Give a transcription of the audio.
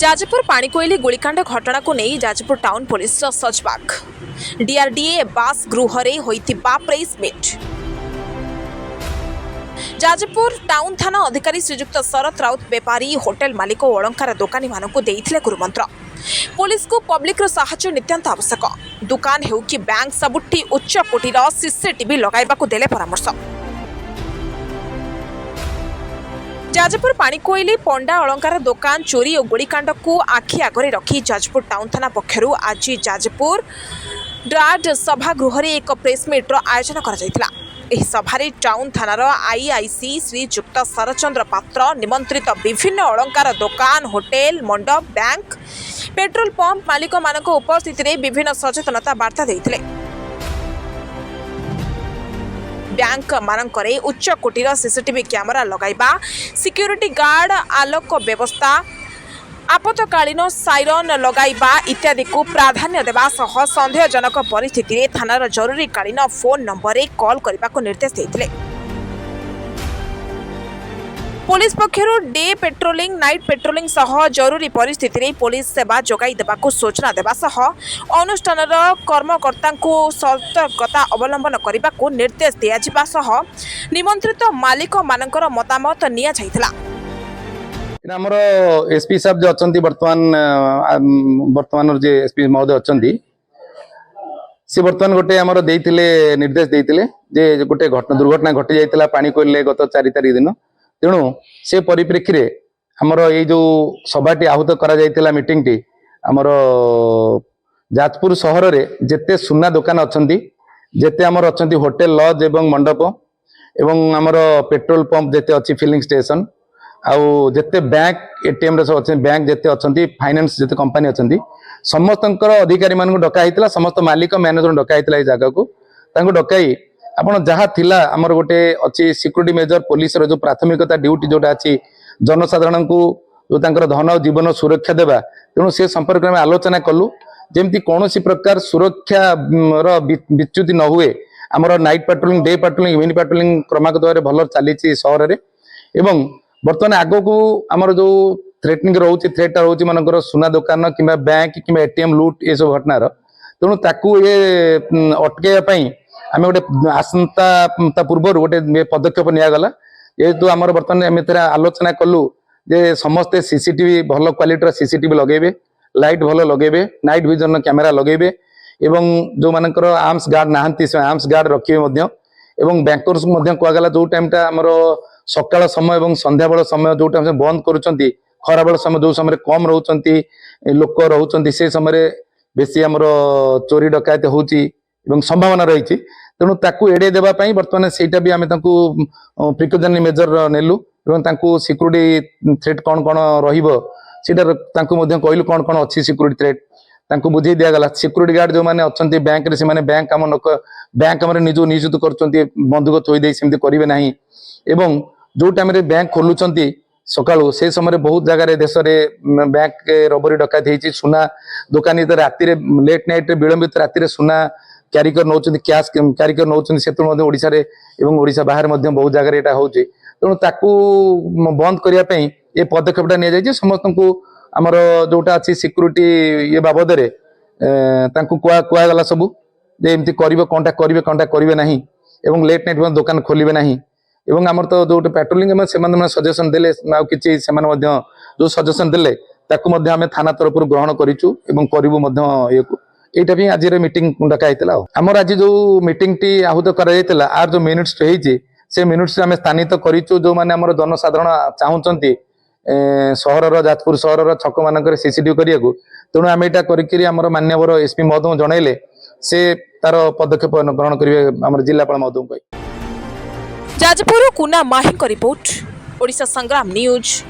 जाजपुर पाणिकोइली गोलीकांड घटना को नहीं जाजपुर टाउन पुलिस सजबाग डीआरडीए बास गृह रे होइतिबा प्रेस मीट। जाजपुर टाउन थाना अधिकारी श्रीजुक्त शरत राउत बेपारी होटेल मालिक और अलंकार दोकानी मानक देइथिले गुरुमंत्र। पुलिस को पब्लिक साहाय्य नित्यांत आवश्यक। दुकान हेउ कि बैंक सबुठी उच्च कोटीर सीसीटीवी लगाइबाकू देले परामर्श। जाजपुर पाणिकोइली पंडा अलंकार दोकान चोरी और गोलीकांड को आखि आगे रखी जाजपुर टाउन थाना पक्षरु आज जाजपुर डाड सभागृह रे एक प्रेसमीट आयोजन करा। एही सभारे टाउन थानार आईआईसी श्रीजुक्त शरचंद्र पात्र निमंत्रित विभिन्न अलंकार दोकान होटेल मंडप बैंक पेट्रोल पंप मालिक मानक उपस्थित रे विभिन्न सचेतनता वार्ता देइथिले। बैंक मानकरे उच्च कोटीर सीसीटीवी कैमेरा लगाइबा सिक्यूरिटी गार्ड आलोक व्यवस्था आपतकालीन साइरन लगाइबा इत्यादि को प्राधान्य देवा सह संदेहजनक परिस्थिति रे थानार जरूरीकालीन फोन नंबर रे कॉल करबा को निर्देश देइथिले। पुलिस पक्षरु डे पेट्रोलिंग नाइट पेट्रोलिंग सह जरूरी परिस्थिति रे पुलिस सेवा जोगाई देबा को सूचना देबा सह अनुष्ठानर कर्मकर्ता को सतर्कता अवलंबन करबा को निर्देश दिया जिबा सह निमंत्रित मालिक मानकर मतामत निया जाइतला। हमर एसपी साहब जो अछंती वर्तमान जे एसपी महोदय अछंती से वर्तमान गोटे हमर देइथिले निर्देश देइथिले जे गोटे दुर्घटना घटी जाइतला पाणिकोइली गत 4 तारिख दिन। तेणु से परिप्रेक्षी रे हमर ए जो सभाटी आहुत करा जाइतला मीटिंग टी हमर जाजपुर शहर रे जेते सुना दुकान अछंती जेते हमर अछंती होटेल लॉज एवं मंडप एवं हमर पेट्रोल पंप जेते अछि फिलिंग स्टेशन आउ जेते बैंक एटीएम रे सब अछि बैंक जेते अछंती फाइनेंस जेते कंपनी अछंती समस्तंकर अधिकारी मान को डका हितला समस्त मालिक मैनेजर डका हितला ए जगह को तांको डकाई आपण जहा थिला हमर गोटे अछि सिक्यूरिटी मेजर पुलिस रो जो प्राथमिकता ड्यूटी जोटा अछि जनसाधारण को जो तांकर धन जीवन सुरक्षा देबा। तेणु से संपर्क में आलोचना कलु जेमती कोनोसी प्रकार सुरक्षा रो विच्युति न हुए हमर night patrolling day patrolling evening patrolling क्रमागत भल चली शहर रे एवं बर्तमान आगो को आमर जो थ्रेटनिंग रोचे थ्रेटा रोचे मनकर सुना दुकान कि बैंक कि एटीएम लूट ये सब घटनार। तेणु ताकू ये अटकैया आम गोटे आसंता पूर्व गोटे पदक्षेप निगला जेहेतु आमर बर्तमान आम आलोचना कलु जे समस्ते सीसीटीवी भल क्वालिटी सीसीटीवी लगेबे लाइट भल लगेबे नाइट विजन कैमेरा लगेबे एवं जो मानकर आर्म्स गार्ड नाहांती से आर्म्स गार्ड रखिबे एवं बैंकर्स कहगला जो टाइमटा आमर सकाळ समय एवं संध्या बेल समय जो टाइम बंद करुचंती खरा बेल समय जो समय कम रहउचंती लोक रहउचंती से समय बेसी आमर चोरी डकायत होउची एवं संभावना रही। तेणु ताकू एड़े देबा पई वर्तमान सेटा भी आमे ताकू प्रिकॉशनरी मेजर नेलु एवं ताकू सिक्यूरिटी थ्रेट कोन कोन रहिबो सेटा ताकू मध्ये कहलु कोन कोन अछि सिक्यूरिटी थ्रेट ताकू बुझी दिया गला। सिक्यूरिटी गार्ड जो माने अछंती बैंक रे से माने बैंक काम बैंक हमरे नियुक्त करचंती बंदूक थोई देई सेमती करिवे नाही एवं जो टाइम रे बैंक खोलुचंती सकाळू से समय बहुत जगह देश में बैंक रबरी डकायत होती सुना दुकानी राति लेट नाइट विलंबित राति सुना क्यारी कर नौचंती कैश क्यारी कर नौचंती से ओडिशा रे एवं ओडिशा बाहर बहुत जगह एटा होची। तेणु ताकू बंद करिया पई ए पदक्षेपटा निया जायछि समस्त को हमर जोटा अछि सिक्यूरिटी ये बाबद रे तांकू कुआ गला सब जे एमती करिवे कोनटा करिवे नाही एवं लेट नाइट दुकान खोलिबे नाही एवं आमर तो जो पेट्रोलिंग में सजेशन देले किछि सेमान मध्य जो सजेशन देले ताकू मध्य आमे थाना तरफ ग्रहण करिचु एवं करिवु मध्य एटा भी आज रे मीटिंग डका हितला। हमर आज जो मीटिंग टी आहुत करा जायतला आर जो मिनिट्स हेछि से मिनिट्स आमे स्थानित करिचु जो माने हमर जनसाधारण चाहुचंती शहर जाजपुर शहर छक मानकर सीसीटीवी करियाकू। तेणु आमे एटा करिकरी हमर मान्यवर एसपी महोदय जणाइले से तार पदक्षेप ग्रहण करिवे हमर जिल्लापाल महोदय। जाजपुर कुना माही रिपोर्ट ओडिशा संग्राम न्यूज।